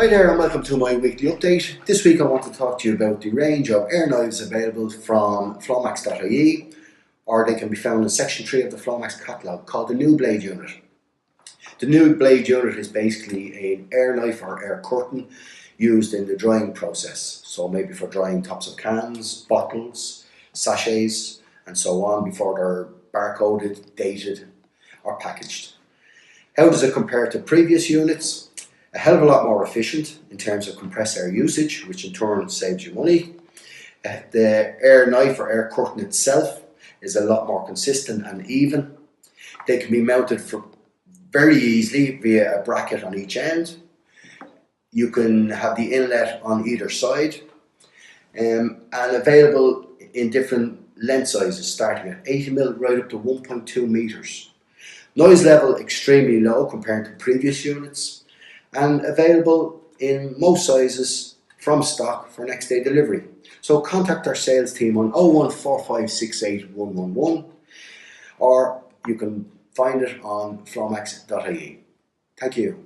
Hi there and welcome to my weekly update. This week I want to talk to you about the range of air knives available from Flomax.ie, or they can be found in section 3 of the Flomax catalogue, called the Neublade unit. The Neublade unit is basically an air knife or air curtain used in the drying process, so maybe for drying tops of cans, bottles, sachets and so on before they're barcoded, dated or packaged. How does it compare to previous units? A hell of a lot more efficient in terms of compressed air usage, which in turn saves you money. The air knife or air curtain itself is a lot more consistent and even. They can be mounted very easily via a bracket on each end. You can have the inlet on either side, and available in different length sizes, starting at 80mm right up to 1.2 meters. Noise level extremely low compared to previous units, and available in most sizes from stock for next day delivery. So contact our sales team on 014568111, or you can find it on flomax.ie. Thank you.